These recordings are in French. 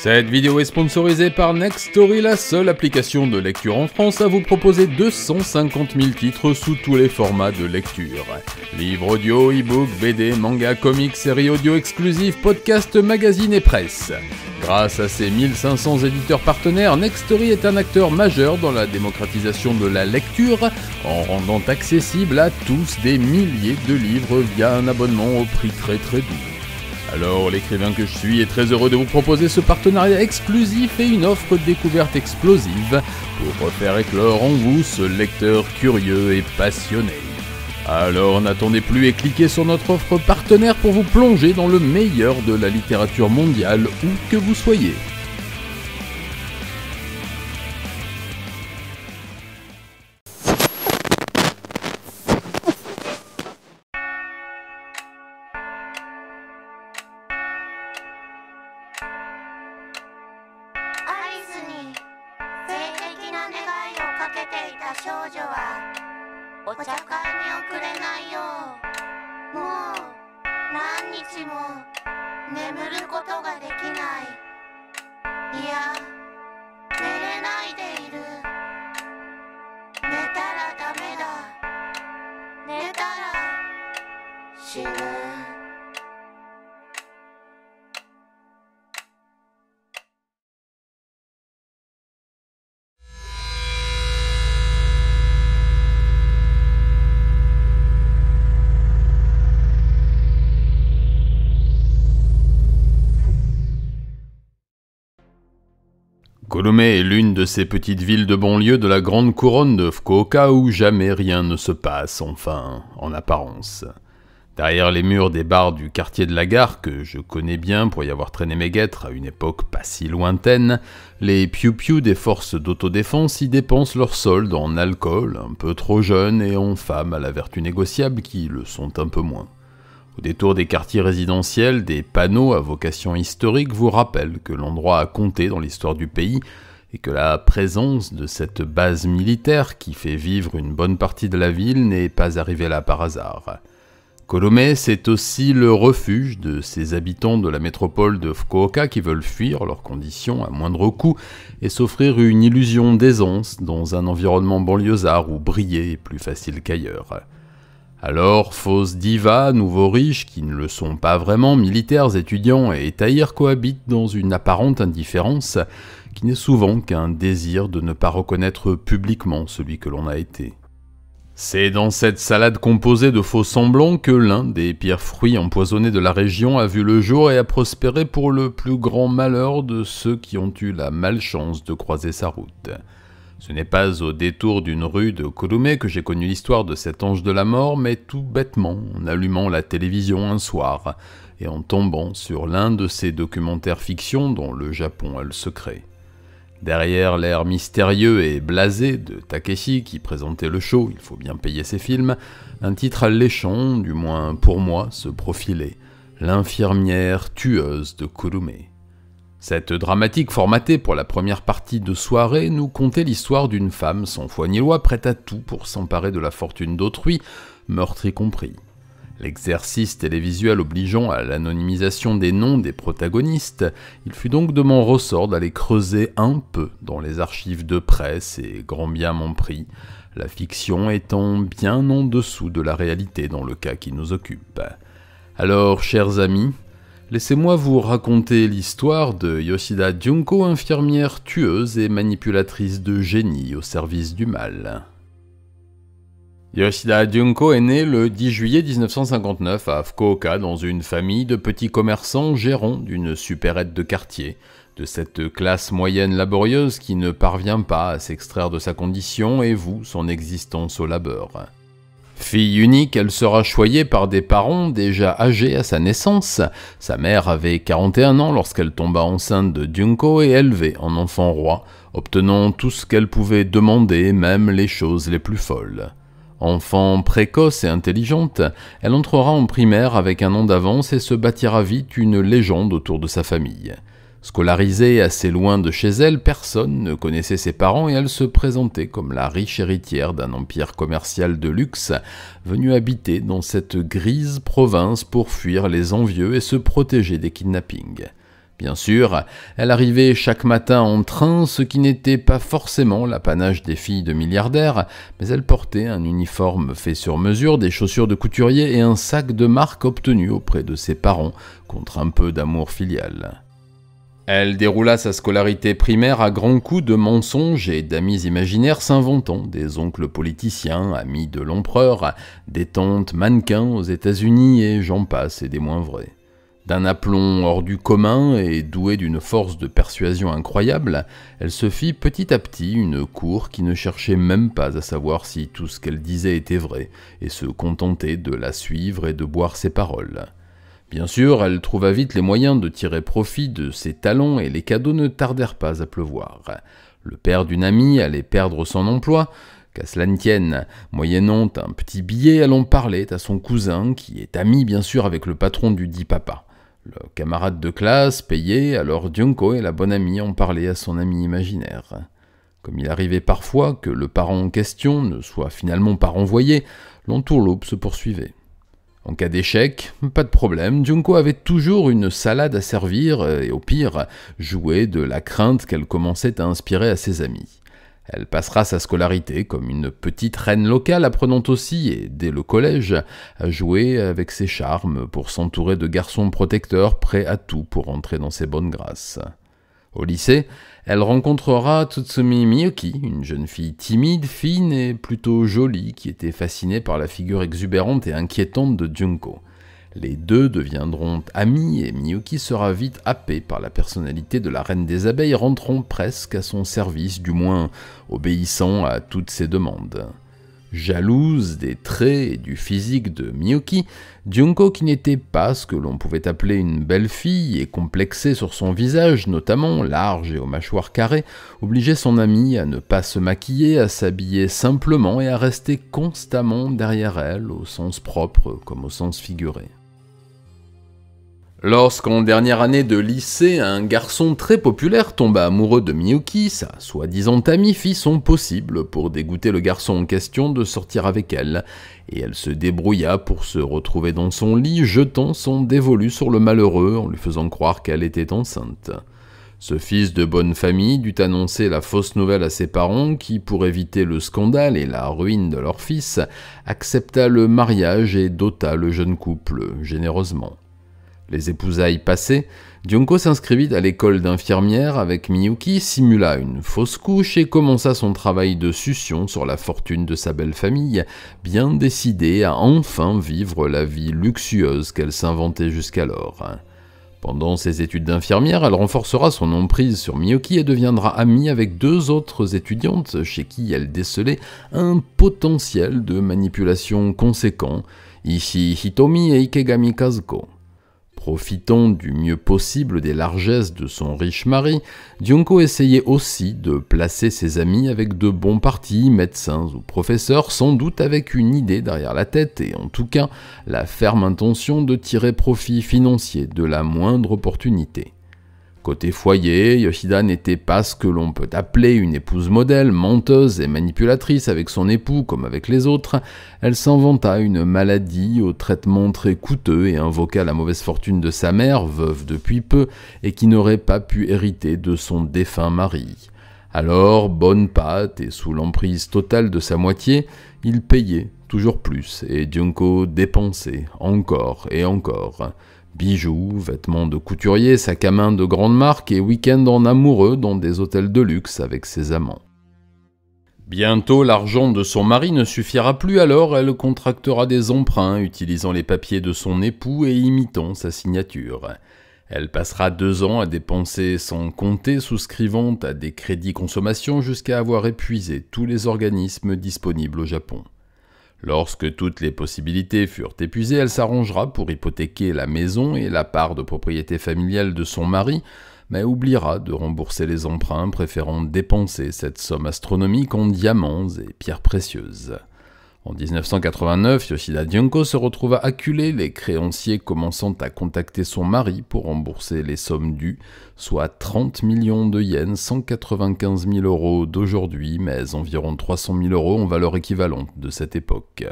Cette vidéo est sponsorisée par Nextory, la seule application de lecture en France à vous proposer 250 000 titres sous tous les formats de lecture. Livres audio, e-book, BD, manga, comics, séries audio exclusives, podcasts, magazines et presse. Grâce à ses 1500 éditeurs partenaires, Nextory est un acteur majeur dans la démocratisation de la lecture en rendant accessible à tous des milliers de livres via un abonnement au prix très doux. Alors, l'écrivain que je suis est très heureux de vous proposer ce partenariat exclusif et une offre découverte explosive pour refaire éclore en vous ce lecteur curieux et passionné. Alors n'attendez plus et cliquez sur notre offre partenaire pour vous plonger dans le meilleur de la littérature mondiale où que vous soyez. Kolome est l'une de ces petites villes de banlieue de la grande couronne de Fukuoka où jamais rien ne se passe, enfin, en apparence. Derrière les murs des bars du quartier de la gare, que je connais bien pour y avoir traîné mes guêtres à une époque pas si lointaine, les piou-piou des forces d'autodéfense y dépensent leur solde en alcool, un peu trop jeune, et en femmes à la vertu négociable qui le sont un peu moins. Au détour des quartiers résidentiels, des panneaux à vocation historique vous rappellent que l'endroit a compté dans l'histoire du pays et que la présence de cette base militaire qui fait vivre une bonne partie de la ville n'est pas arrivée là par hasard. Kolome, c'est aussi le refuge de ces habitants de la métropole de Fukuoka qui veulent fuir leurs conditions à moindre coût et s'offrir une illusion d'aisance dans un environnement banlieusard où briller est plus facile qu'ailleurs. Alors, fausses divas, nouveaux riches, qui ne le sont pas vraiment, militaires, étudiants et taïrs cohabitent dans une apparente indifférence qui n'est souvent qu'un désir de ne pas reconnaître publiquement celui que l'on a été. C'est dans cette salade composée de faux semblants que l'un des pires fruits empoisonnés de la région a vu le jour et a prospéré pour le plus grand malheur de ceux qui ont eu la malchance de croiser sa route. Ce n'est pas au détour d'une rue de Kolome que j'ai connu l'histoire de cet ange de la mort, mais tout bêtement en allumant la télévision un soir et en tombant sur l'un de ces documentaires fiction dont le Japon a le secret. Derrière l'air mystérieux et blasé de Takeshi qui présentait le show, il faut bien payer ses films, un titre alléchant, du moins pour moi, se profilait, l'infirmière tueuse de Kolome. Cette dramatique formatée pour la première partie de soirée nous contait l'histoire d'une femme sans foi ni loi prête à tout pour s'emparer de la fortune d'autrui, meurtre y compris. L'exercice télévisuel obligeant à l'anonymisation des noms des protagonistes, il fut donc de mon ressort d'aller creuser un peu dans les archives de presse et grand bien m'en prit, la fiction étant bien en dessous de la réalité dans le cas qui nous occupe. Alors, chers amis, laissez-moi vous raconter l'histoire de Yoshida Junko, infirmière tueuse et manipulatrice de génie au service du mal. Yoshida Junko est née le 10 juillet 1959 à Fukuoka dans une famille de petits commerçants gérants d'une supérette de quartier, de cette classe moyenne laborieuse qui ne parvient pas à s'extraire de sa condition et voue son existence au labeur. Fille unique, elle sera choyée par des parents déjà âgés à sa naissance. Sa mère avait 41 ans lorsqu'elle tomba enceinte de Junko et élevée en enfant roi, obtenant tout ce qu'elle pouvait demander, même les choses les plus folles. Enfant précoce et intelligente, elle entrera en primaire avec un an d'avance et se bâtira vite une légende autour de sa famille. Scolarisée assez loin de chez elle, personne ne connaissait ses parents et elle se présentait comme la riche héritière d'un empire commercial de luxe, venue habiter dans cette grise province pour fuir les envieux et se protéger des kidnappings. Bien sûr, elle arrivait chaque matin en train, ce qui n'était pas forcément l'apanage des filles de milliardaires, mais elle portait un uniforme fait sur mesure, des chaussures de couturier et un sac de marque obtenu auprès de ses parents, contre un peu d'amour filial. Elle déroula sa scolarité primaire à grands coups de mensonges et d'amis imaginaires s'inventant des oncles politiciens, amis de l'empereur, des tantes mannequins aux États-Unis et j'en passe et des moins vrais. D'un aplomb hors du commun et douée d'une force de persuasion incroyable, elle se fit petit à petit une cour qui ne cherchait même pas à savoir si tout ce qu'elle disait était vrai, et se contentait de la suivre et de boire ses paroles. Bien sûr, elle trouva vite les moyens de tirer profit de ses talents et les cadeaux ne tardèrent pas à pleuvoir. Le père d'une amie allait perdre son emploi. Qu'à cela ne tienne, moyennant un petit billet, elle en parlait à son cousin, qui est ami bien sûr avec le patron du dit papa. Le camarade de classe payait, alors Junko et la bonne amie en parlaient à son ami imaginaire. Comme il arrivait parfois que le parent en question ne soit finalement pas renvoyé, l'entourloupe se poursuivait. En cas d'échec, pas de problème, Junko avait toujours une salade à servir et au pire, jouait de la crainte qu'elle commençait à inspirer à ses amis. Elle passera sa scolarité comme une petite reine locale, apprenant aussi, et dès le collège, à jouer avec ses charmes pour s'entourer de garçons protecteurs prêts à tout pour entrer dans ses bonnes grâces. Au lycée, elle rencontrera Tsutsumi Miyuki, une jeune fille timide, fine et plutôt jolie qui était fascinée par la figure exubérante et inquiétante de Junko. Les deux deviendront amis et Miyuki sera vite happée par la personnalité de la reine des abeilles, rentrant presque à son service, du moins obéissant à toutes ses demandes. Jalouse des traits et du physique de Miyuki, Junko, qui n'était pas ce que l'on pouvait appeler une belle fille et complexée sur son visage, notamment large et aux mâchoires carrées, obligeait son amie à ne pas se maquiller, à s'habiller simplement et à rester constamment derrière elle, au sens propre comme au sens figuré. Lorsqu'en dernière année de lycée, un garçon très populaire tomba amoureux de Miyuki, sa soi-disant amie fit son possible pour dégoûter le garçon en question de sortir avec elle, et elle se débrouilla pour se retrouver dans son lit, jetant son dévolu sur le malheureux en lui faisant croire qu'elle était enceinte. Ce fils de bonne famille dut annoncer la fausse nouvelle à ses parents qui, pour éviter le scandale et la ruine de leur fils, accepta le mariage et dota le jeune couple généreusement. Les épousailles passées, Junko s'inscrivit à l'école d'infirmière avec Miyuki, simula une fausse couche et commença son travail de succion sur la fortune de sa belle famille, bien décidée à enfin vivre la vie luxueuse qu'elle s'inventait jusqu'alors. Pendant ses études d'infirmière, elle renforcera son emprise sur Miyuki et deviendra amie avec deux autres étudiantes chez qui elle décelait un potentiel de manipulation conséquent, Ishii Hitomi et Ikegami Kazuko. Profitant du mieux possible des largesses de son riche mari, Junko essayait aussi de placer ses amis avec de bons partis, médecins ou professeurs, sans doute avec une idée derrière la tête et en tout cas la ferme intention de tirer profit financier de la moindre opportunité. Côté foyer, Yoshida n'était pas ce que l'on peut appeler une épouse modèle, menteuse et manipulatrice avec son époux comme avec les autres. Elle s'inventa une maladie au traitement très coûteux et invoqua la mauvaise fortune de sa mère, veuve depuis peu, et qui n'aurait pas pu hériter de son défunt mari. Alors, bonne pâte et sous l'emprise totale de sa moitié, il payait toujours plus et Junko dépensait encore et encore. Bijoux, vêtements de couturier, sac à main de grande marque et week-end en amoureux dans des hôtels de luxe avec ses amants. Bientôt, l'argent de son mari ne suffira plus, alors elle contractera des emprunts utilisant les papiers de son époux et imitant sa signature. Elle passera 2 ans à dépenser sans compter, souscrivant à des crédits consommation jusqu'à avoir épuisé tous les organismes disponibles au Japon. Lorsque toutes les possibilités furent épuisées, elle s'arrangera pour hypothéquer la maison et la part de propriété familiale de son mari, mais oubliera de rembourser les emprunts, préférant dépenser cette somme astronomique en diamants et pierres précieuses. En 1989, Yoshida Junko se retrouva acculé, les créanciers commençant à contacter son mari pour rembourser les sommes dues, soit 30 millions de yens, 195 000 euros d'aujourd'hui, mais environ 300 000 euros en valeur équivalente de cette époque.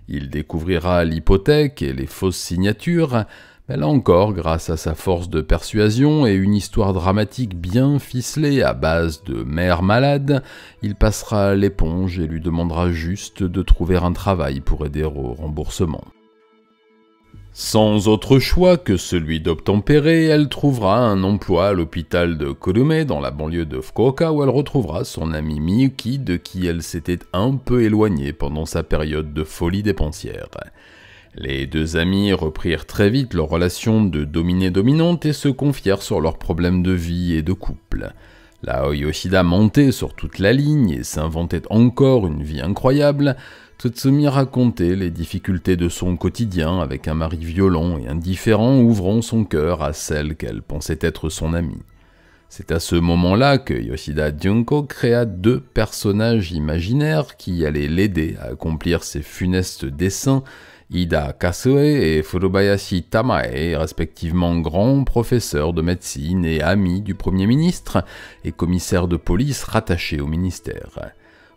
Il découvrira l'hypothèque et les fausses signatures, Mais là encore, grâce à sa force de persuasion et une histoire dramatique bien ficelée à base de mère malade, il passera l'éponge et lui demandera juste de trouver un travail pour aider au remboursement. Sans autre choix que celui d'obtempérer, elle trouvera un emploi à l'hôpital de Kurume dans la banlieue de Fukuoka où elle retrouvera son amie Miyuki de qui elle s'était un peu éloignée pendant sa période de folie dépensière. Les deux amis reprirent très vite leur relation de dominé-dominante et se confièrent sur leurs problèmes de vie et de couple. Là, Yoshida montait sur toute la ligne et s'inventait encore une vie incroyable. Tsutsumi racontait les difficultés de son quotidien avec un mari violent et indifférent ouvrant son cœur à celle qu'elle pensait être son amie. C'est à ce moment-là que Yoshida Junko créa deux personnages imaginaires qui allaient l'aider à accomplir ses funestes desseins, Ida Kasue et Furubayashi Tamae, respectivement grands professeurs de médecine et amis du Premier ministre et commissaires de police rattachés au ministère.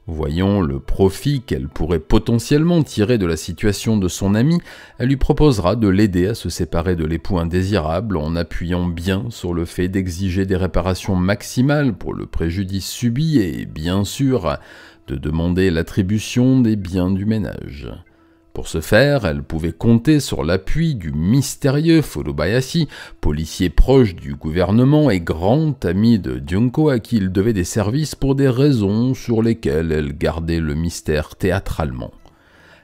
Voyant le profit qu'elle pourrait potentiellement tirer de la situation de son amie, elle lui proposera de l'aider à se séparer de l'époux indésirable en appuyant bien sur le fait d'exiger des réparations maximales pour le préjudice subi et, bien sûr, de demander l'attribution des biens du ménage. Pour ce faire, elle pouvait compter sur l'appui du mystérieux Furubayashi, policier proche du gouvernement et grand ami de Junko à qui il devait des services pour des raisons sur lesquelles elle gardait le mystère théâtralement.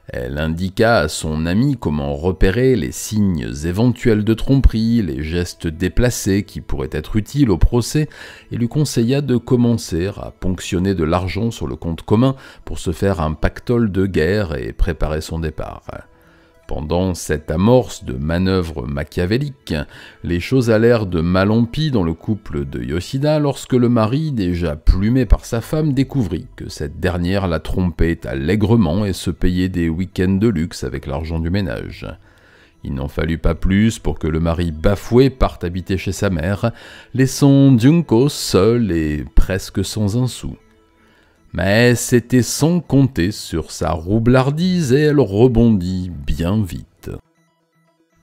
Elle indiqua à son ami comment repérer les signes éventuels de tromperie, les gestes déplacés qui pourraient être utiles au procès, et lui conseilla de commencer à ponctionner de l'argent sur le compte commun pour se faire un pactole de guerre et préparer son départ. Pendant cette amorce de manœuvre machiavélique, les choses allèrent de mal en pis dans le couple de Yoshida lorsque le mari, déjà plumé par sa femme, découvrit que cette dernière la trompait allègrement et se payait des week-ends de luxe avec l'argent du ménage. Il n'en fallut pas plus pour que le mari bafoué parte habiter chez sa mère, laissant Junko seule et presque sans un sou. Mais c'était sans compter sur sa roublardise et elle rebondit bien vite.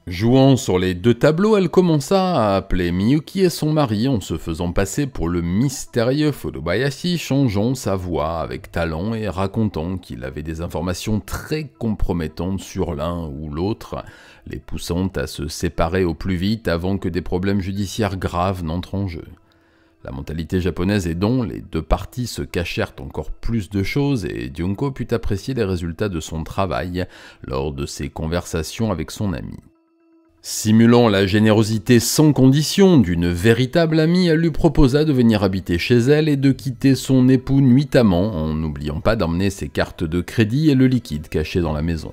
Jouant sur les deux tableaux, elle commença à appeler Miyuki et son mari en se faisant passer pour le mystérieux Furubayashi, changeant sa voix avec talent et racontant qu'il avait des informations très compromettantes sur l'un ou l'autre, les poussant à se séparer au plus vite avant que des problèmes judiciaires graves n'entrent en jeu. La mentalité japonaise aidant, les deux parties se cachèrent encore plus de choses et Junko put apprécier les résultats de son travail lors de ses conversations avec son ami. Simulant la générosité sans condition d'une véritable amie, elle lui proposa de venir habiter chez elle et de quitter son époux nuitamment en n'oubliant pas d'emmener ses cartes de crédit et le liquide caché dans la maison.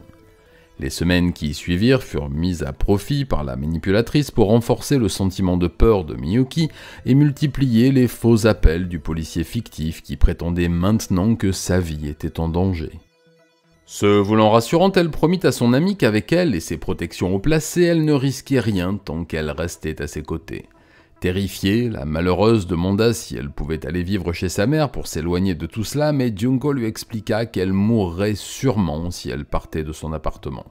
Les semaines qui suivirent furent mises à profit par la manipulatrice pour renforcer le sentiment de peur de Miyuki et multiplier les faux appels du policier fictif qui prétendait maintenant que sa vie était en danger. Se voulant rassurante, elle promit à son amie qu'avec elle et ses protections haut placées, elle ne risquait rien tant qu'elle restait à ses côtés. Terrifiée, la malheureuse demanda si elle pouvait aller vivre chez sa mère pour s'éloigner de tout cela, mais Junko lui expliqua qu'elle mourrait sûrement si elle partait de son appartement.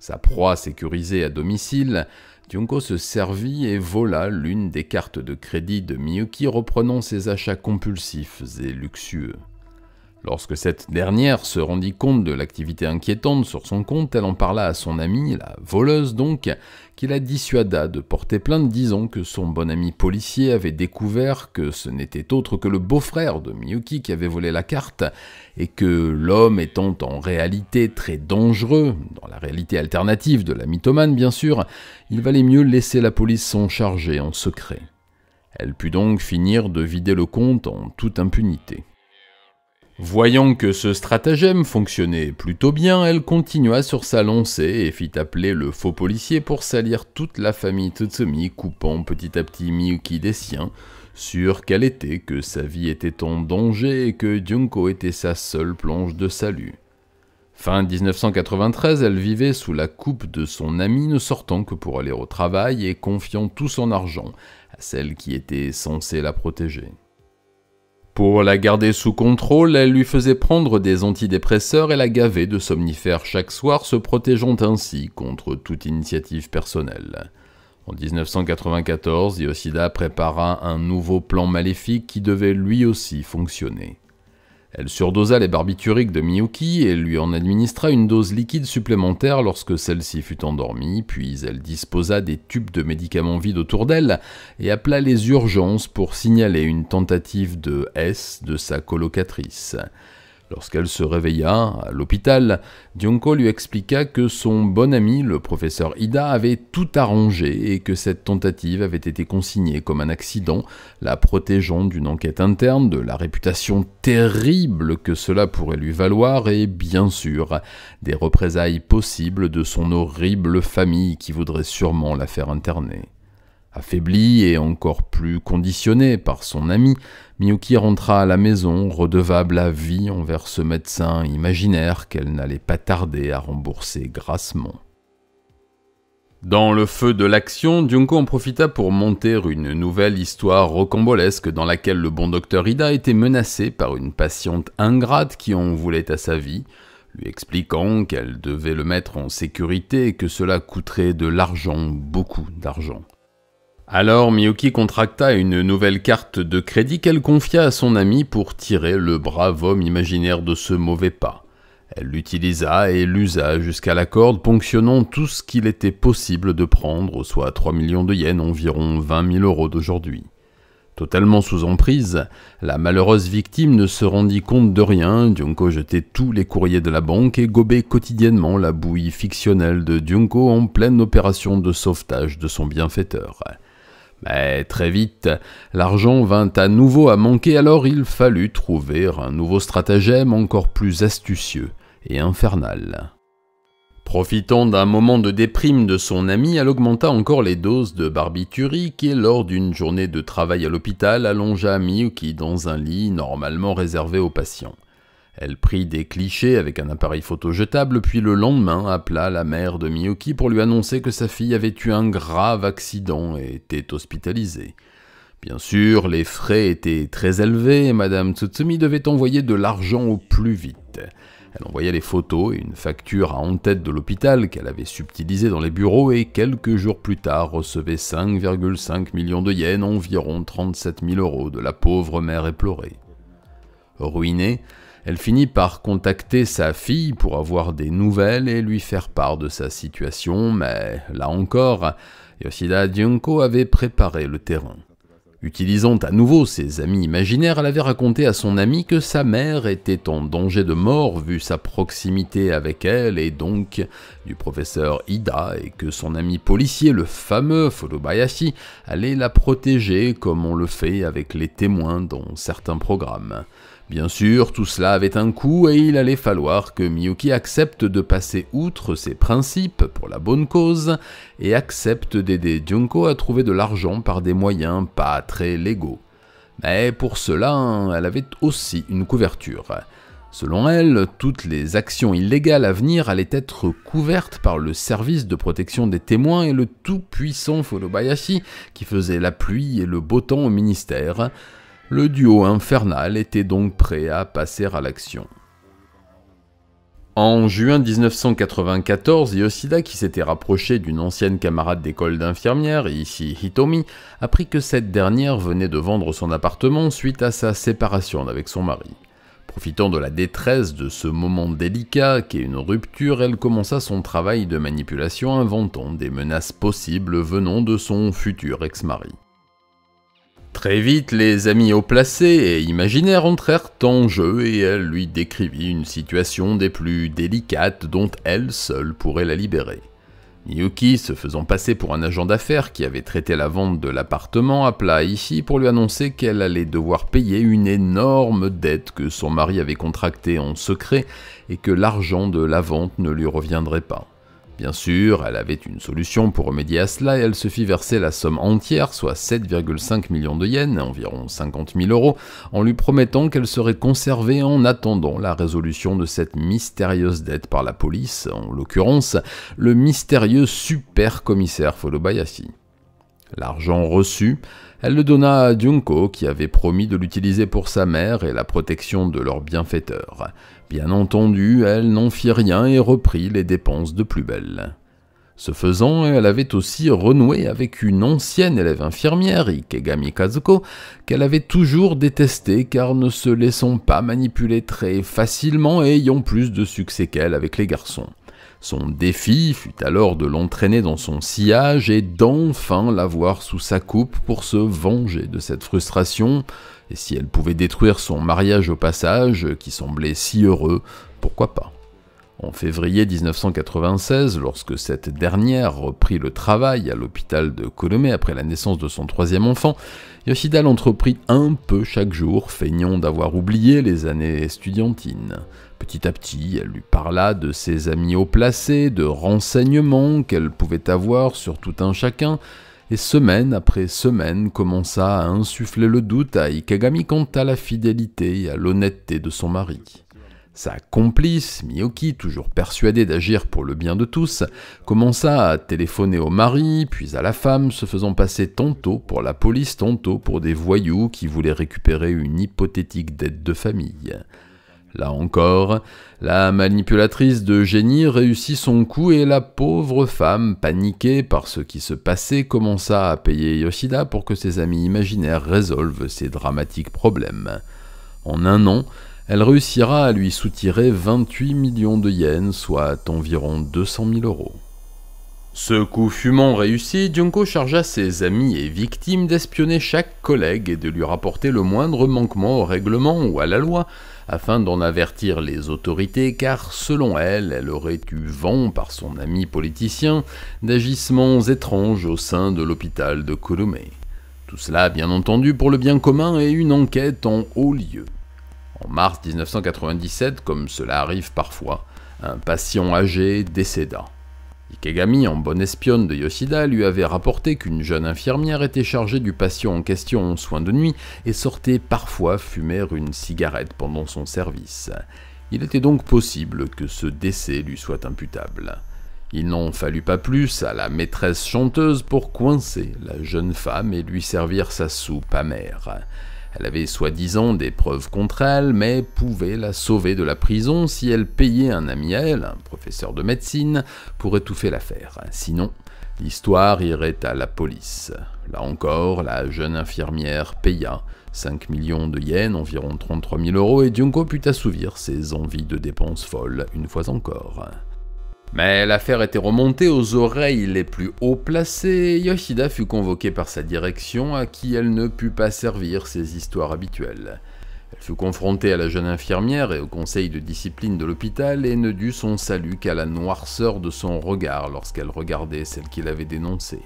Sa proie sécurisée à domicile, Junko se servit et vola l'une des cartes de crédit de Miyuki, reprenant ses achats compulsifs et luxueux. Lorsque cette dernière se rendit compte de l'activité inquiétante sur son compte, elle en parla à son amie, la voleuse donc, qui la dissuada de porter plainte disant que son bon ami policier avait découvert que ce n'était autre que le beau-frère de Miyuki qui avait volé la carte, et que l'homme étant en réalité très dangereux, dans la réalité alternative de la mythomane bien sûr, il valait mieux laisser la police s'en charger en secret. Elle put donc finir de vider le compte en toute impunité. Voyant que ce stratagème fonctionnait plutôt bien, elle continua sur sa lancée et fit appeler le faux policier pour salir toute la famille Tsutsumi, coupant petit à petit Miyuki des siens, sûre qu'elle était que sa vie était en danger et que Junko était sa seule planche de salut. Fin 1993, elle vivait sous la coupe de son ami, ne sortant que pour aller au travail et confiant tout son argent à celle qui était censée la protéger. Pour la garder sous contrôle, elle lui faisait prendre des antidépresseurs et la gavait de somnifères chaque soir, se protégeant ainsi contre toute initiative personnelle. En 1994, Yoshida prépara un nouveau plan maléfique qui devait lui aussi fonctionner. Elle surdosa les barbituriques de Miyuki et lui en administra une dose liquide supplémentaire lorsque celle-ci fut endormie, puis elle disposa des tubes de médicaments vides autour d'elle et appela les urgences pour signaler une tentative de S de sa colocatrice. Lorsqu'elle se réveilla à l'hôpital, Junko lui expliqua que son bon ami, le professeur Ida, avait tout arrangé et que cette tentative avait été consignée comme un accident, la protégeant d'une enquête interne, de la réputation terrible que cela pourrait lui valoir et, bien sûr, des représailles possibles de son horrible famille qui voudrait sûrement la faire interner. Affaiblie et encore plus conditionnée par son ami, Miyuki rentra à la maison, redevable à vie envers ce médecin imaginaire qu'elle n'allait pas tarder à rembourser grassement. Dans le feu de l'action, Junko en profita pour monter une nouvelle histoire rocambolesque dans laquelle le bon docteur Ida était menacé par une patiente ingrate qui en voulait à sa vie, lui expliquant qu'elle devait le mettre en sécurité et que cela coûterait de l'argent, beaucoup d'argent. Alors Miyuki contracta une nouvelle carte de crédit qu'elle confia à son ami pour tirer le brave homme imaginaire de ce mauvais pas. Elle l'utilisa et l'usa jusqu'à la corde, ponctionnant tout ce qu'il était possible de prendre, soit 3 millions de yens, environ 20 000 € d'aujourd'hui. Totalement sous emprise, la malheureuse victime ne se rendit compte de rien. Junko jetait tous les courriers de la banque et gobait quotidiennement la bouillie fictionnelle de Junko en pleine opération de sauvetage de son bienfaiteur. Mais très vite, l'argent vint à nouveau à manquer, alors il fallut trouver un nouveau stratagème encore plus astucieux et infernal. Profitant d'un moment de déprime de son ami, elle augmenta encore les doses de barbiturique et lors d'une journée de travail à l'hôpital, allongea Miyuki dans un lit normalement réservé aux patients. Elle prit des clichés avec un appareil photo jetable, puis le lendemain appela la mère de Miyuki pour lui annoncer que sa fille avait eu un grave accident et était hospitalisée. Bien sûr, les frais étaient très élevés et Madame Tsutsumi devait envoyer de l'argent au plus vite. Elle envoya les photos et une facture à en-tête de l'hôpital qu'elle avait subtilisée dans les bureaux et quelques jours plus tard recevait 5,5 millions de yens, environ 37 000 € de la pauvre mère éplorée. Ruinée, elle finit par contacter sa fille pour avoir des nouvelles et lui faire part de sa situation, mais là encore, Yoshida Junko avait préparé le terrain. Utilisant à nouveau ses amis imaginaires, elle avait raconté à son ami que sa mère était en danger de mort vu sa proximité avec elle et donc du professeur Ida et que son ami policier, le fameux Furubayashi, allait la protéger comme on le fait avec les témoins dans certains programmes. Bien sûr, tout cela avait un coût et il allait falloir que Miyuki accepte de passer outre ses principes pour la bonne cause et accepte d'aider Junko à trouver de l'argent par des moyens pas très légaux. Mais pour cela, elle avait aussi une couverture. Selon elle, toutes les actions illégales à venir allaient être couvertes par le service de protection des témoins et le tout-puissant Furubayashi qui faisait la pluie et le beau temps au ministère. Le duo infernal était donc prêt à passer à l'action. En juin 1994, Yoshida, qui s'était rapproché d'une ancienne camarade d'école d'infirmière, Ishii Hitomi, apprit que cette dernière venait de vendre son appartement suite à sa séparation avec son mari. Profitant de la détresse de ce moment délicat qu'est une rupture, elle commença son travail de manipulation inventant des menaces possibles venant de son futur ex-mari. Très vite, les amis haut placés et imaginaires entrèrent en jeu et elle lui décrivit une situation des plus délicates dont elle seule pourrait la libérer. Miyuki, se faisant passer pour un agent d'affaires qui avait traité la vente de l'appartement, appela Ishii pour lui annoncer qu'elle allait devoir payer une énorme dette que son mari avait contractée en secret et que l'argent de la vente ne lui reviendrait pas. Bien sûr, elle avait une solution pour remédier à cela et elle se fit verser la somme entière, soit 7,5 millions de yens, environ 50 000 €, en lui promettant qu'elle serait conservée en attendant la résolution de cette mystérieuse dette par la police, en l'occurrence le mystérieux super commissaire Furubayashi. L'argent reçu, elle le donna à Junko qui avait promis de l'utiliser pour sa mère et la protection de leur bienfaiteur. Bien entendu, elle n'en fit rien et reprit les dépenses de plus belle. Ce faisant, elle avait aussi renoué avec une ancienne élève infirmière, Ikegami Kazuko, qu'elle avait toujours détestée car ne se laissant pas manipuler très facilement et ayant plus de succès qu'elle avec les garçons. Son défi fut alors de l'entraîner dans son sillage et d'enfin l'avoir sous sa coupe pour se venger de cette frustration, et si elle pouvait détruire son mariage au passage, qui semblait si heureux, pourquoi pas. En février 1996, lorsque cette dernière reprit le travail à l'hôpital de Kolomé après la naissance de son troisième enfant, Yoshida l'entreprit un peu chaque jour, feignant d'avoir oublié les années estudiantines. Petit à petit, elle lui parla de ses amis haut placés, de renseignements qu'elle pouvait avoir sur tout un chacun, et semaine après semaine commença à insuffler le doute à Ikegami quant à la fidélité et à l'honnêteté de son mari. Sa complice, Miyoki, toujours persuadée d'agir pour le bien de tous, commença à téléphoner au mari, puis à la femme, se faisant passer tantôt pour la police, tantôt pour des voyous qui voulaient récupérer une hypothétique dette de famille. Là encore, la manipulatrice de génie réussit son coup et la pauvre femme, paniquée par ce qui se passait, commença à payer Yoshida pour que ses amis imaginaires résolvent ses dramatiques problèmes. En un an, elle réussira à lui soutirer 28 millions de yens, soit environ 200 000 €. Ce coup fumant réussi, Junko chargea ses amis et victimes d'espionner chaque collègue et de lui rapporter le moindre manquement au règlement ou à la loi, afin d'en avertir les autorités, car selon elle, elle aurait eu vent par son ami politicien d'agissements étranges au sein de l'hôpital de Kolomé. Tout cela, bien entendu, pour le bien commun et une enquête en haut lieu. En mars 1997, comme cela arrive parfois, un patient âgé décéda. Ikegami, en bonne espionne de Yoshida, lui avait rapporté qu'une jeune infirmière était chargée du patient en question en soins de nuit et sortait parfois fumer une cigarette pendant son service. Il était donc possible que ce décès lui soit imputable. Il n'en fallut pas plus à la maîtresse chanteuse pour coincer la jeune femme et lui servir sa soupe amère. Elle avait soi-disant des preuves contre elle, mais pouvait la sauver de la prison si elle payait un ami à elle, un professeur de médecine, pour étouffer l'affaire. Sinon, l'histoire irait à la police. Là encore, la jeune infirmière paya 5 millions de yens, environ 33 000 €, et Junko put assouvir ses envies de dépenses folles une fois encore. Mais l'affaire était remontée aux oreilles les plus haut placées et Yoshida fut convoquée par sa direction à qui elle ne put pas servir ses histoires habituelles. Elle fut confrontée à la jeune infirmière et au conseil de discipline de l'hôpital et ne dut son salut qu'à la noirceur de son regard lorsqu'elle regardait celle qui l'avait dénoncée.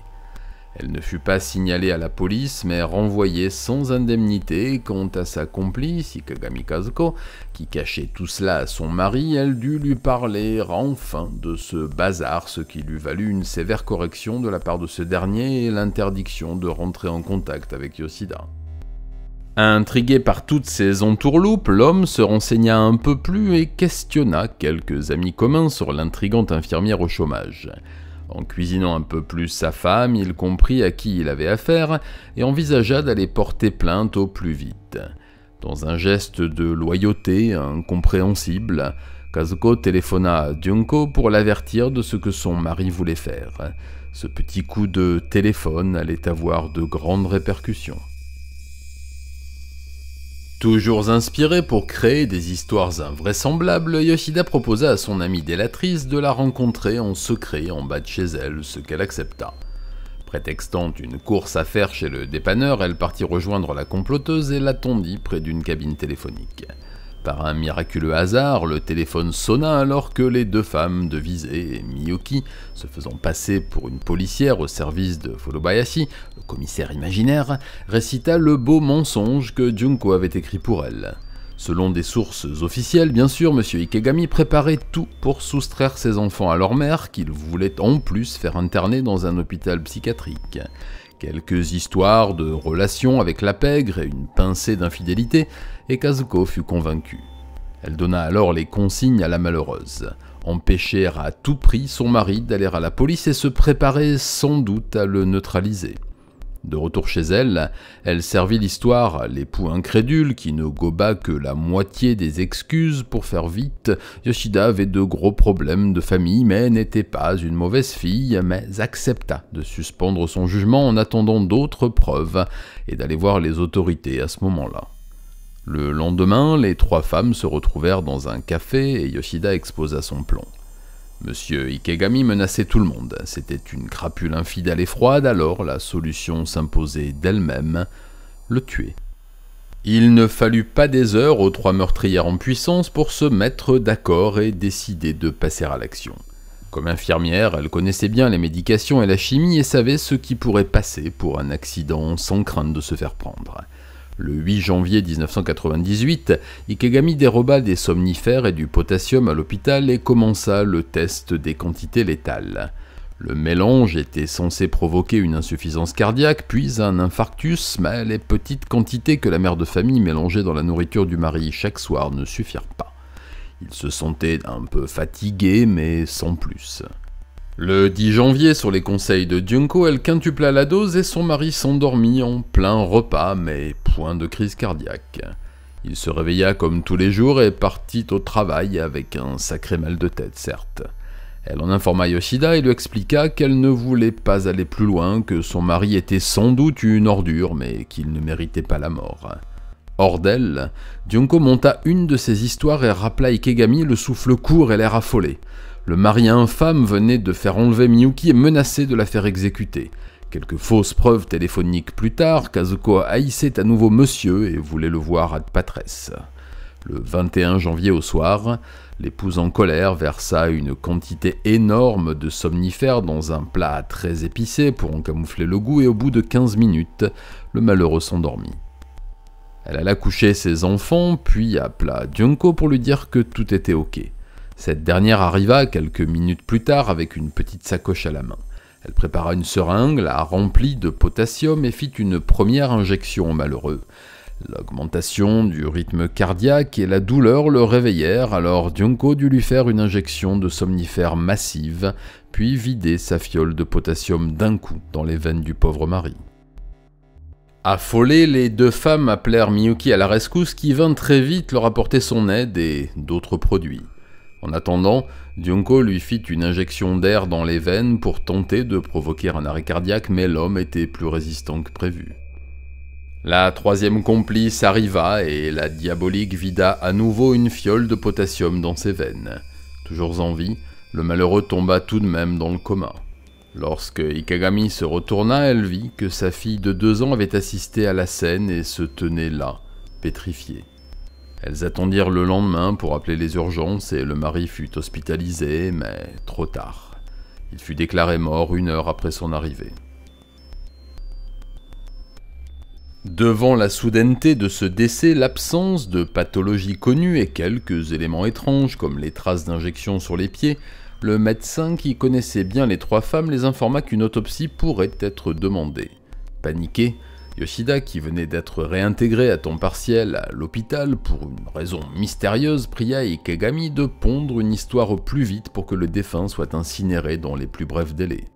Elle ne fut pas signalée à la police, mais renvoyée sans indemnité. Quant à sa complice, Ikegami Kazuko, qui cachait tout cela à son mari, elle dut lui parler enfin de ce bazar, ce qui lui valut une sévère correction de la part de ce dernier et l'interdiction de rentrer en contact avec Yoshida. Intrigué par toutes ces entourloupes, l'homme se renseigna un peu plus et questionna quelques amis communs sur l'intrigante infirmière au chômage. En cuisinant un peu plus sa femme, il comprit à qui il avait affaire et envisagea d'aller porter plainte au plus vite. Dans un geste de loyauté incompréhensible, Kazuko téléphona à Junko pour l'avertir de ce que son mari voulait faire. Ce petit coup de téléphone allait avoir de grandes répercussions. Toujours inspiré pour créer des histoires invraisemblables, Yoshida proposa à son amie délatrice de la rencontrer en secret en bas de chez elle, ce qu'elle accepta. Prétextant une course à faire chez le dépanneur, elle partit rejoindre la comploteuse et l'attendit près d'une cabine téléphonique. Par un miraculeux hasard, le téléphone sonna alors que les deux femmes devisaient et Miyoki, se faisant passer pour une policière au service de Furubayashi, le commissaire imaginaire, récita le beau mensonge que Junko avait écrit pour elle. Selon des sources officielles, bien sûr, M. Ikegami préparait tout pour soustraire ses enfants à leur mère, qu'il voulait en plus faire interner dans un hôpital psychiatrique. Quelques histoires de relations avec la pègre et une pincée d'infidélité, et Kazuko fut convaincue. Elle donna alors les consignes à la malheureuse. Empêcher à tout prix son mari d'aller à la police et se préparer sans doute à le neutraliser. De retour chez elle, elle servit l'histoire à l'époux incrédule qui ne goba que la moitié des excuses. Pour faire vite, Yoshida avait de gros problèmes de famille, mais n'était pas une mauvaise fille, mais accepta de suspendre son jugement en attendant d'autres preuves et d'aller voir les autorités à ce moment-là. Le lendemain, les 3 femmes se retrouvèrent dans un café et Yoshida exposa son plan. Monsieur Ikegami menaçait tout le monde. C'était une crapule infidèle et froide, alors la solution s'imposait d'elle-même, le tuer. Il ne fallut pas des heures aux 3 meurtrières en puissance pour se mettre d'accord et décider de passer à l'action. Comme infirmière, elle connaissait bien les médications et la chimie et savait ce qui pourrait passer pour un accident sans crainte de se faire prendre. Le 8 janvier 1998, Ikegami déroba des somnifères et du potassium à l'hôpital et commença le test des quantités létales. Le mélange était censé provoquer une insuffisance cardiaque, puis un infarctus, mais les petites quantités que la mère de famille mélangeait dans la nourriture du mari chaque soir ne suffirent pas. Il se sentait un peu fatigué, mais sans plus. Le 10 janvier, sur les conseils de Junko, elle quintupla la dose et son mari s'endormit en plein repas, mais point de crise cardiaque. Il se réveilla comme tous les jours et partit au travail avec un sacré mal de tête, certes. Elle en informa Yoshida et lui expliqua qu'elle ne voulait pas aller plus loin, que son mari était sans doute une ordure, mais qu'il ne méritait pas la mort. Hors d'elle, Junko monta une de ses histoires et rappela Ikegami le souffle court et l'air affolé. Le mari infâme venait de faire enlever Miyuki et menaçait de la faire exécuter. Quelques fausses preuves téléphoniques plus tard, Kazuko haïssait à nouveau monsieur et voulait le voir ad patresse. Le 21 janvier au soir, l'épouse en colère versa une quantité énorme de somnifères dans un plat très épicé pour en camoufler le goût et au bout de 15 minutes, le malheureux s'endormit. Elle alla coucher ses enfants, puis appela Junko pour lui dire que tout était ok. Cette dernière arriva quelques minutes plus tard avec une petite sacoche à la main. Elle prépara une seringue, la remplit de potassium et fit une première injection au malheureux. L'augmentation du rythme cardiaque et la douleur le réveillèrent, alors Junko dut lui faire une injection de somnifère massive, puis vider sa fiole de potassium d'un coup dans les veines du pauvre mari. Affolées, les 2 femmes appelèrent Miyuki à la rescousse qui vint très vite leur apporter son aide et d'autres produits. En attendant, Junko lui fit une injection d'air dans les veines pour tenter de provoquer un arrêt cardiaque, mais l'homme était plus résistant que prévu. La 3e complice arriva et la diabolique vida à nouveau une fiole de potassium dans ses veines. Toujours en vie, le malheureux tomba tout de même dans le coma. Lorsque Ikegami se retourna, elle vit que sa fille de 2 ans avait assisté à la scène et se tenait là, pétrifiée. Elles attendirent le lendemain pour appeler les urgences et le mari fut hospitalisé, mais trop tard. Il fut déclaré mort 1 heure après son arrivée. Devant la soudaineté de ce décès, l'absence de pathologie connue et quelques éléments étranges comme les traces d'injection sur les pieds, le médecin qui connaissait bien les 3 femmes les informa qu'une autopsie pourrait être demandée. Paniqué, Yoshida, qui venait d'être réintégré à temps partiel à l'hôpital pour une raison mystérieuse, pria Ikegami de pondre une histoire au plus vite pour que le défunt soit incinéré dans les plus brefs délais.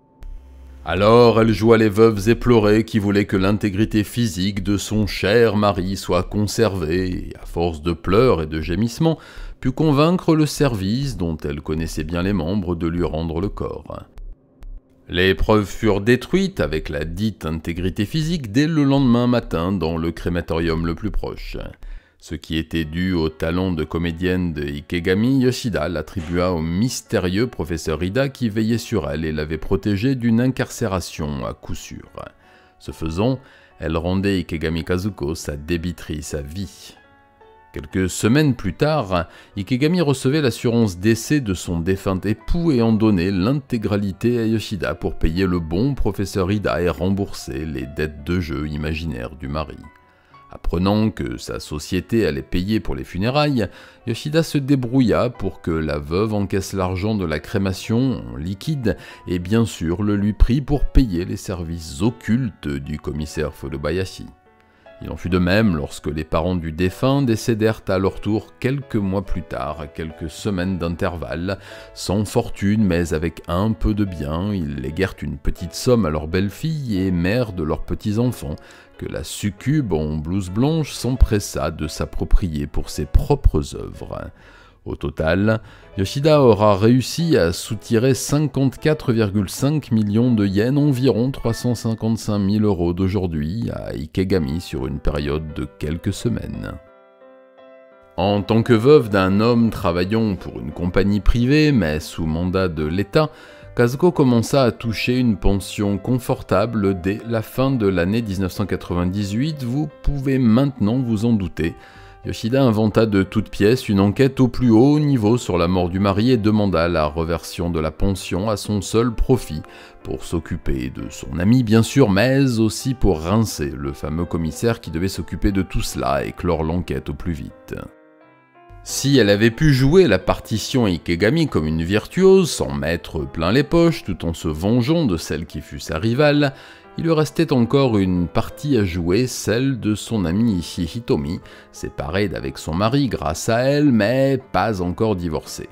Alors elle joua les veuves éplorées qui voulaient que l'intégrité physique de son cher mari soit conservée, et à force de pleurs et de gémissements, put convaincre le service, dont elle connaissait bien les membres, de lui rendre le corps. Les preuves furent détruites avec la dite intégrité physique dès le lendemain matin dans le crématorium le plus proche. Ce qui était dû au talent de comédienne de Ikegami, Yoshida l'attribua au mystérieux professeur Ida qui veillait sur elle et l'avait protégée d'une incarcération à coup sûr. Ce faisant, elle rendait Ikegami Kazuko sa débitrice à vie. Quelques semaines plus tard, Ikegami recevait l'assurance décès de son défunt époux et en donnait l'intégralité à Yoshida pour payer le bon professeur Ida et rembourser les dettes de jeu imaginaires du mari. Apprenant que sa société allait payer pour les funérailles, Yoshida se débrouilla pour que la veuve encaisse l'argent de la crémation en liquide et bien sûr le lui prit pour payer les services occultes du commissaire Furubayashi. Il en fut de même lorsque les parents du défunt décédèrent à leur tour quelques mois plus tard, à quelques semaines d'intervalle, sans fortune mais avec un peu de bien. Ils léguèrent une petite somme à leur belle-fille et mère de leurs petits-enfants, que la succube en blouse blanche s'empressa de s'approprier pour ses propres œuvres. Au total, Yoshida aura réussi à soutirer 54,5 millions de yens, environ 355 000 € d'aujourd'hui, à Ikegami sur une période de quelques semaines. En tant que veuve d'un homme travaillant pour une compagnie privée, mais sous mandat de l'État, Kazuko commença à toucher une pension confortable dès la fin de l'année 1998, vous pouvez maintenant vous en douter. Yoshida inventa de toutes pièces une enquête au plus haut niveau sur la mort du mari et demanda la reversion de la pension à son seul profit, pour s'occuper de son ami bien sûr, mais aussi pour rincer le fameux commissaire qui devait s'occuper de tout cela et clore l'enquête au plus vite. Si elle avait pu jouer la partition Ikegami comme une virtuose, sans mettre plein les poches tout en se vengeant de celle qui fut sa rivale, il lui restait encore une partie à jouer, celle de son amie Hitomi, séparée d'avec son mari grâce à elle, mais pas encore divorcée.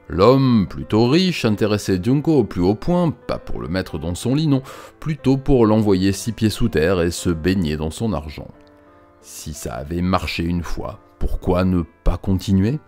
L'homme, plutôt riche, intéressait Junko au plus haut point, pas pour le mettre dans son lit, non, plutôt pour l'envoyer 6 pieds sous terre et se baigner dans son argent. Si ça avait marché une fois, pourquoi ne pas continuer ?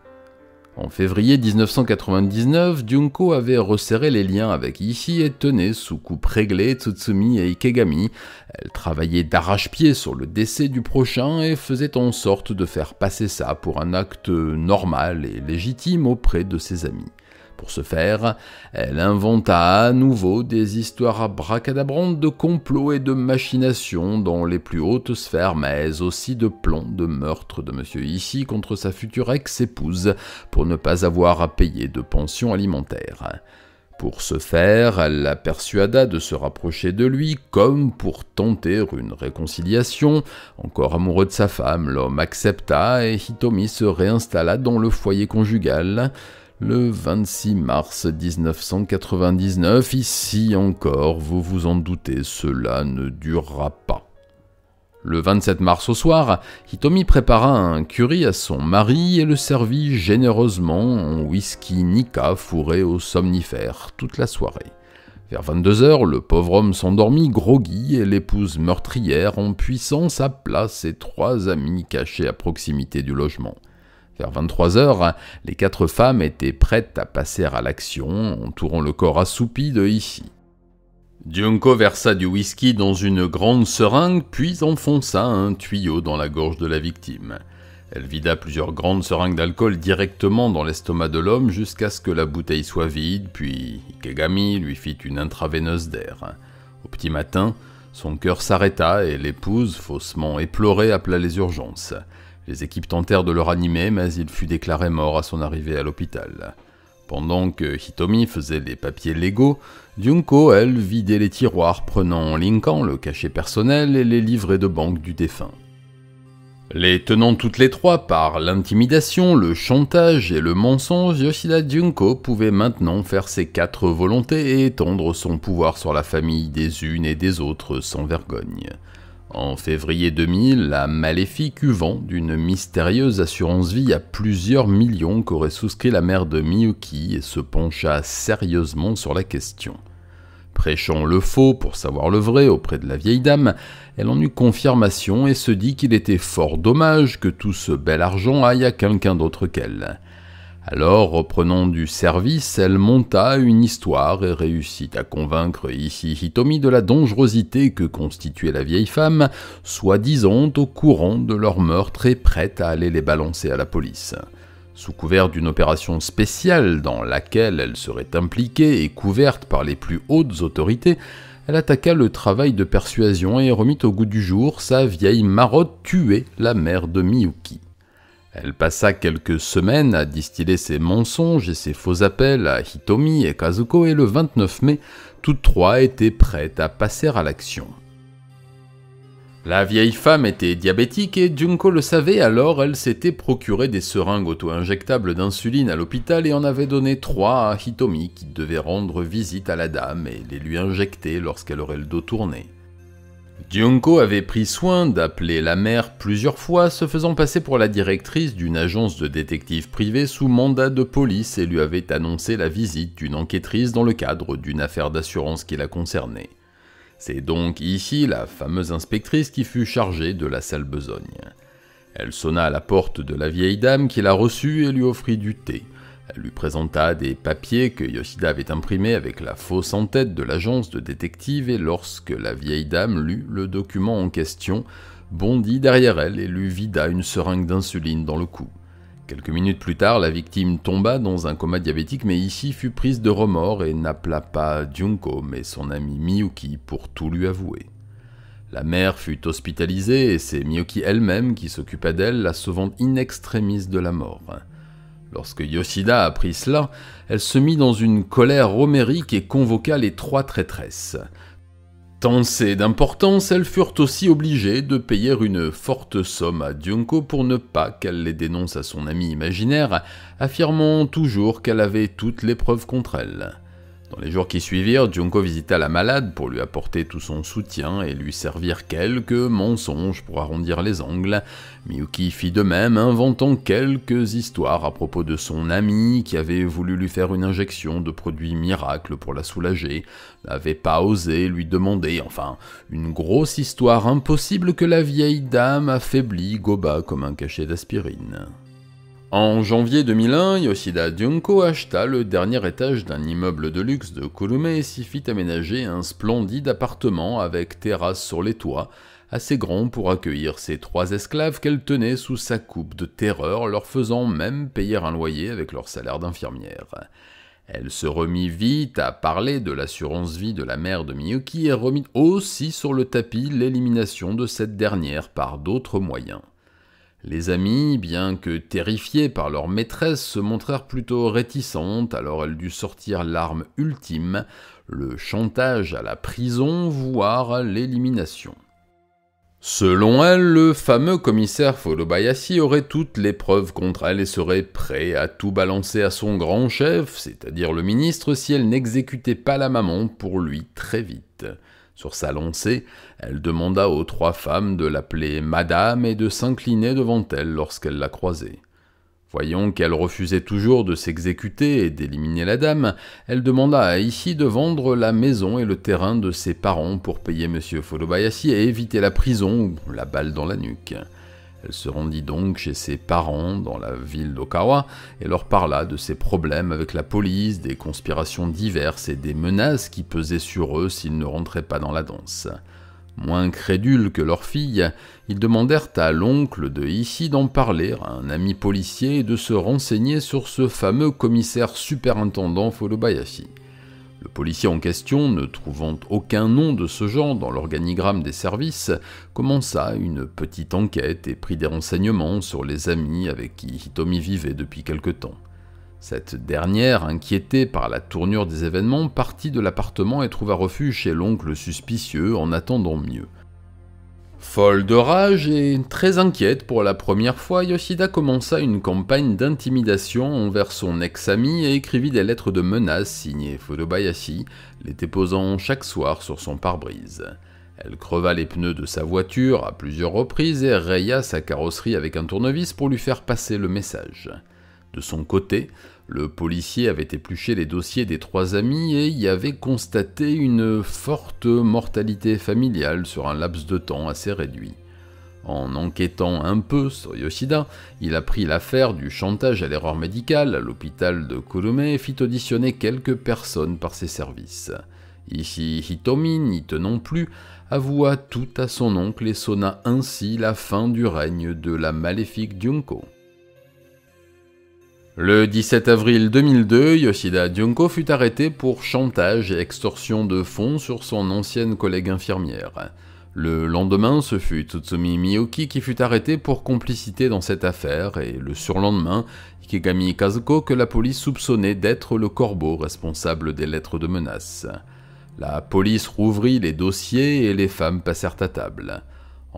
En février 1999, Junko avait resserré les liens avec Ishii et tenait sous coupe réglée Tsutsumi et Ikegami. Elle travaillait d'arrache-pied sur le décès du prochain et faisait en sorte de faire passer ça pour un acte normal et légitime auprès de ses amis. Pour ce faire, elle inventa à nouveau des histoires abracadabrantes de complots et de machinations dans les plus hautes sphères, mais aussi de plans de meurtre de M. Ishii contre sa future ex-épouse pour ne pas avoir à payer de pension alimentaire. Pour ce faire, elle la persuada de se rapprocher de lui, comme pour tenter une réconciliation. Encore amoureux de sa femme, l'homme accepta et Hitomi se réinstalla dans le foyer conjugal. Le 26 mars 1999, ici encore, vous vous en doutez, cela ne durera pas. Le 27 mars au soir, Hitomi prépara un curry à son mari et le servit généreusement en whisky Nikka fourré au somnifère toute la soirée. Vers 22h, le pauvre homme s'endormit groggy et l'épouse meurtrière en puissance appela ses 3 amis cachés à proximité du logement. Vers 23h, les 4 femmes étaient prêtes à passer à l'action, entourant le corps assoupi de Ishii. Junko versa du whisky dans une grande seringue, puis enfonça un tuyau dans la gorge de la victime. Elle vida plusieurs grandes seringues d'alcool directement dans l'estomac de l'homme jusqu'à ce que la bouteille soit vide, puis Ikegami lui fit une intraveineuse d'air. Au petit matin, son cœur s'arrêta et l'épouse, faussement éplorée, appela les urgences. Les équipes tentèrent de le ranimer, mais il fut déclaré mort à son arrivée à l'hôpital. Pendant que Hitomi faisait les papiers légaux, Junko, elle, vidait les tiroirs, prenant en Linkan le cachet personnel et les livrets de banque du défunt. Les tenant toutes les 3 par l'intimidation, le chantage et le mensonge, Yoshida Junko pouvait maintenant faire ses 4 volontés et étendre son pouvoir sur la famille des unes et des autres sans vergogne. En février 2000, la maléfique eut vent d'une mystérieuse assurance-vie à plusieurs millions qu'aurait souscrit la mère de Miyuki et se pencha sérieusement sur la question. Prêchant le faux pour savoir le vrai auprès de la vieille dame, elle en eut confirmation et se dit qu'il était fort dommage que tout ce bel argent aille à quelqu'un d'autre qu'elle. Alors, reprenant du service, elle monta une histoire et réussit à convaincre Ishii Hitomi de la dangerosité que constituait la vieille femme, soi-disant au courant de leur meurtre et prête à aller les balancer à la police. Sous couvert d'une opération spéciale dans laquelle elle serait impliquée et couverte par les plus hautes autorités, elle attaqua le travail de persuasion et remit au goût du jour sa vieille marotte tuer la mère de Miyuki. Elle passa quelques semaines à distiller ses mensonges et ses faux appels à Hitomi et Kazuko et le 29 mai, toutes 3 étaient prêtes à passer à l'action. La vieille femme était diabétique et Junko le savait, alors elle s'était procuré des seringues auto-injectables d'insuline à l'hôpital et en avait donné 3 à Hitomi qui devait rendre visite à la dame et les lui injecter lorsqu'elle aurait le dos tourné. Junko avait pris soin d'appeler la mère plusieurs fois, se faisant passer pour la directrice d'une agence de détectives privés sous mandat de police et lui avait annoncé la visite d'une enquêtrice dans le cadre d'une affaire d'assurance qui la concernait. C'est donc ici la fameuse inspectrice qui fut chargée de la sale besogne. Elle sonna à la porte de la vieille dame qui la reçut et lui offrit du thé. Elle lui présenta des papiers que Yoshida avait imprimés avec la fausse en-tête de l'agence de détective et lorsque la vieille dame lut le document en question, bondit derrière elle et lui vida une seringue d'insuline dans le cou. Quelques minutes plus tard, la victime tomba dans un coma diabétique mais ici fut prise de remords et n'appela pas Junko mais son amie Miyuki pour tout lui avouer. La mère fut hospitalisée et c'est Miyuki elle-même qui s'occupa d'elle, la sauvant in extremis de la mort. Lorsque Yoshida apprit cela, elle se mit dans une colère homérique et convoqua les 3 traîtresses. Tant c'est d'importance, elles furent aussi obligées de payer une forte somme à Junko pour ne pas qu'elle les dénonce à son amie imaginaire, affirmant toujours qu'elle avait toutes les preuves contre elle. Dans les jours qui suivirent, Junko visita la malade pour lui apporter tout son soutien et lui servir quelques mensonges pour arrondir les angles. Miyuki fit de même, inventant quelques histoires à propos de son ami qui avait voulu lui faire une injection de produits miracles pour la soulager, n'avait pas osé lui demander, enfin, une grosse histoire impossible que la vieille dame affaiblie goba comme un cachet d'aspirine. En janvier 2001, Yoshida Junko acheta le dernier étage d'un immeuble de luxe de Kurume et s'y fit aménager un splendide appartement avec terrasse sur les toits, assez grand pour accueillir ses 3 esclaves qu'elle tenait sous sa coupe de terreur, leur faisant même payer un loyer avec leur salaire d'infirmière. Elle se remit vite à parler de l'assurance vie de la mère de Miyuki et remit aussi sur le tapis l'élimination de cette dernière par d'autres moyens. Les amies, bien que terrifiées par leur maîtresse, se montrèrent plutôt réticentes, alors elle dut sortir l'arme ultime, le chantage à la prison, voire l'élimination. Selon elle, le fameux commissaire Furubayashi aurait toutes les preuves contre elle et serait prêt à tout balancer à son grand chef, c'est-à-dire le ministre, si elle n'exécutait pas la maman pour lui très vite. Sur sa lancée, elle demanda aux 3 femmes de l'appeler Madame et de s'incliner devant elle lorsqu'elle la croisait. Voyant qu'elle refusait toujours de s'exécuter et d'éliminer la dame, elle demanda à Ishii de vendre la maison et le terrain de ses parents pour payer M. Furubayashi et éviter la prison ou la balle dans la nuque. Elle se rendit donc chez ses parents dans la ville d'Okawa et leur parla de ses problèmes avec la police, des conspirations diverses et des menaces qui pesaient sur eux s'ils ne rentraient pas dans la danse. Moins crédules que leur fille, ils demandèrent à l'oncle de Ishii d'en parler à un ami policier et de se renseigner sur ce fameux commissaire superintendant Furubayashi. Le policier en question, ne trouvant aucun nom de ce genre dans l'organigramme des services, commença une petite enquête et prit des renseignements sur les amis avec qui Hitomi vivait depuis quelque temps. Cette dernière, inquiétée par la tournure des événements, partit de l'appartement et trouva refuge chez l'oncle suspicieux en attendant mieux. Folle de rage et très inquiète pour la première fois, Yoshida commença une campagne d'intimidation envers son ex-ami et écrivit des lettres de menaces signées Furubayashi, les déposant chaque soir sur son pare-brise. Elle creva les pneus de sa voiture à plusieurs reprises et raya sa carrosserie avec un tournevis pour lui faire passer le message. De son côté, le policier avait épluché les dossiers des 3 amis et y avait constaté une forte mortalité familiale sur un laps de temps assez réduit. En enquêtant un peu sur Yoshida, il apprit l'affaire du chantage à l'erreur médicale à l'hôpital de Kurume et fit auditionner quelques personnes par ses services. Ici Hitomi, n'y tenant plus, avoua tout à son oncle et sonna ainsi la fin du règne de la maléfique Junko. Le 17 avril 2002, Yoshida Junko fut arrêté pour chantage et extorsion de fonds sur son ancienne collègue infirmière. Le lendemain, ce fut Tsutsumi Miyuki qui fut arrêté pour complicité dans cette affaire et le surlendemain, Ikegami Kazuko que la police soupçonnait d'être le corbeau responsable des lettres de menace. La police rouvrit les dossiers et les femmes passèrent à table.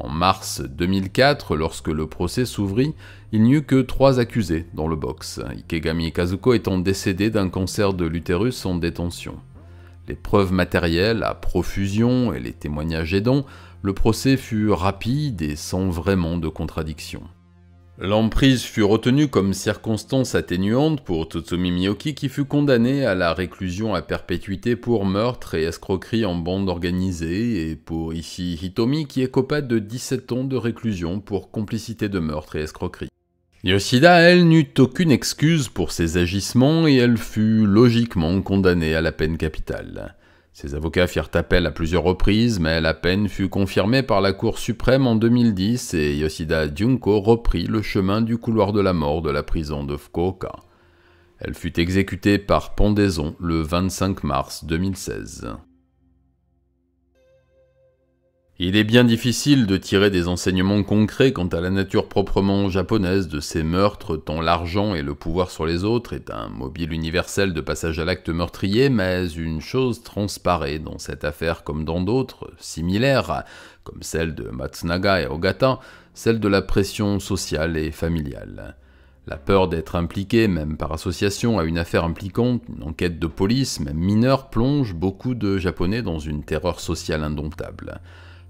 En mars 2004, lorsque le procès s'ouvrit, il n'y eut que 3 accusés dans le box, Ikegami Kazuko étant décédé d'un cancer de l'utérus en détention. Les preuves matérielles à profusion et les témoignages aidants, le procès fut rapide et sans vraiment de contradiction. L'emprise fut retenue comme circonstance atténuante pour Tsutsumi Miyoki qui fut condamné à la réclusion à perpétuité pour meurtre et escroquerie en bande organisée et pour Ishii Hitomi qui écopa de 17 ans de réclusion pour complicité de meurtre et escroquerie. Yoshida, elle, n'eut aucune excuse pour ses agissements et elle fut logiquement condamnée à la peine capitale. Ses avocats firent appel à plusieurs reprises, mais la peine fut confirmée par la Cour suprême en 2010 et Yoshida Junko reprit le chemin du couloir de la mort de la prison de Fukuoka. Elle fut exécutée par pendaison le 25 mars 2016. Il est bien difficile de tirer des enseignements concrets quant à la nature proprement japonaise de ces meurtres, tant l'argent et le pouvoir sur les autres est un mobile universel de passage à l'acte meurtrier, mais une chose transparaît dans cette affaire comme dans d'autres, similaires, comme celle de Matsunaga et Ogata, celle de la pression sociale et familiale. La peur d'être impliqué, même par association, à une affaire impliquant une enquête de police, même mineure, plonge beaucoup de Japonais dans une terreur sociale indomptable.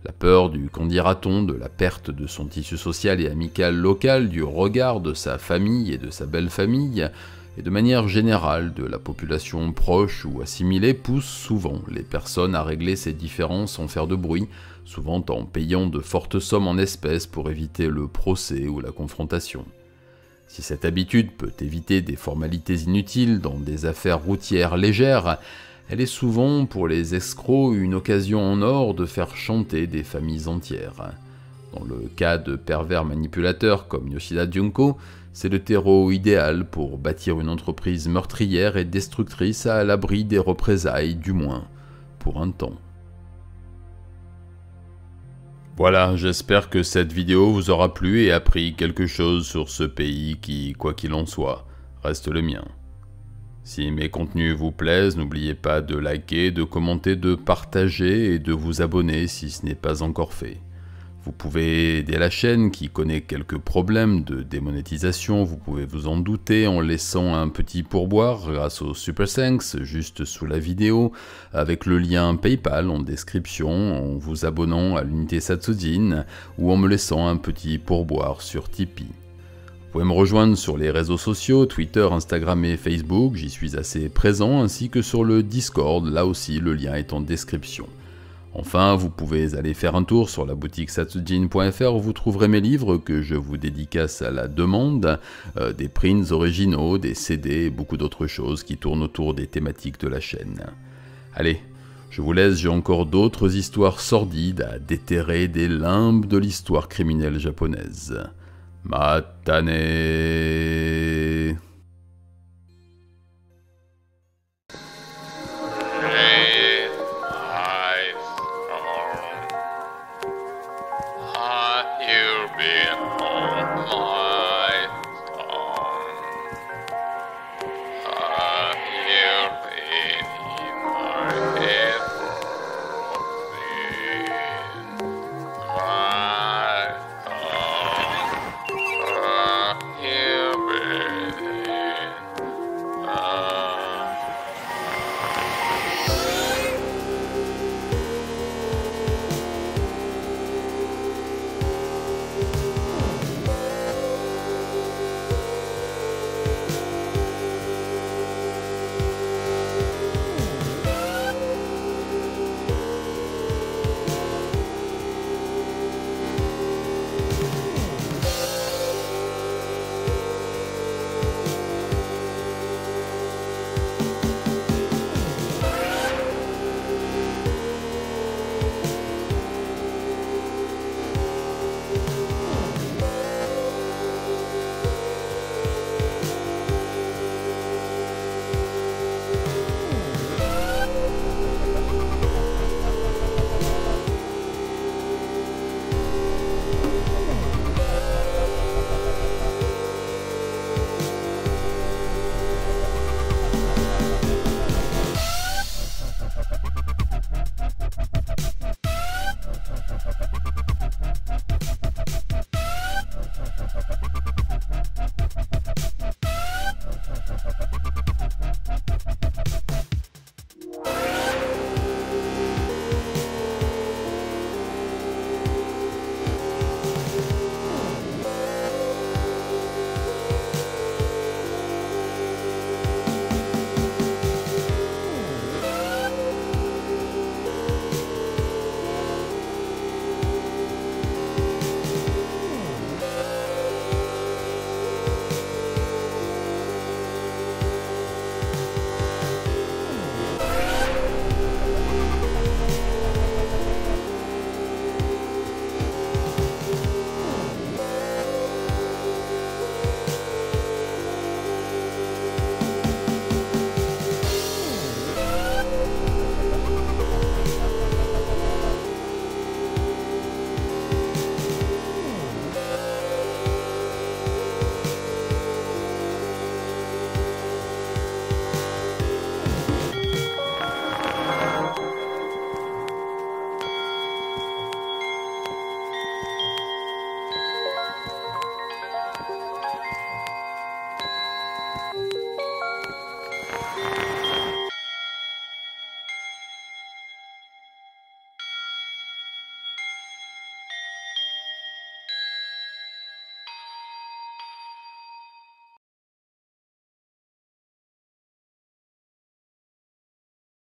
La peur du qu'en dira-t-on, de la perte de son tissu social et amical local, du regard de sa famille et de sa belle-famille, et de manière générale de la population proche ou assimilée pousse souvent les personnes à régler ces différends sans faire de bruit, souvent en payant de fortes sommes en espèces pour éviter le procès ou la confrontation. Si cette habitude peut éviter des formalités inutiles dans des affaires routières légères, elle est souvent, pour les escrocs, une occasion en or de faire chanter des familles entières. Dans le cas de pervers manipulateurs comme Yoshida Junko, c'est le terreau idéal pour bâtir une entreprise meurtrière et destructrice à l'abri des représailles, du moins, pour un temps. Voilà, j'espère que cette vidéo vous aura plu et appris quelque chose sur ce pays qui, quoi qu'il en soit, reste le mien. Si mes contenus vous plaisent, n'oubliez pas de liker, de commenter, de partager et de vous abonner si ce n'est pas encore fait. Vous pouvez aider la chaîne qui connaît quelques problèmes de démonétisation, vous pouvez vous en douter en laissant un petit pourboire grâce au Super Thanks juste sous la vidéo, avec le lien PayPal en description, en vous abonnant à l'unité Satsujin ou en me laissant un petit pourboire sur Tipeee. Vous pouvez me rejoindre sur les réseaux sociaux, Twitter, Instagram et Facebook, j'y suis assez présent, ainsi que sur le Discord, là aussi le lien est en description. Enfin, vous pouvez aller faire un tour sur la boutique satsujin.fr où vous trouverez mes livres que je vous dédicace à la demande, des prints originaux, des CD et beaucoup d'autres choses qui tournent autour des thématiques de la chaîne. Allez, je vous laisse, j'ai encore d'autres histoires sordides à déterrer des limbes de l'histoire criminelle japonaise. Matane.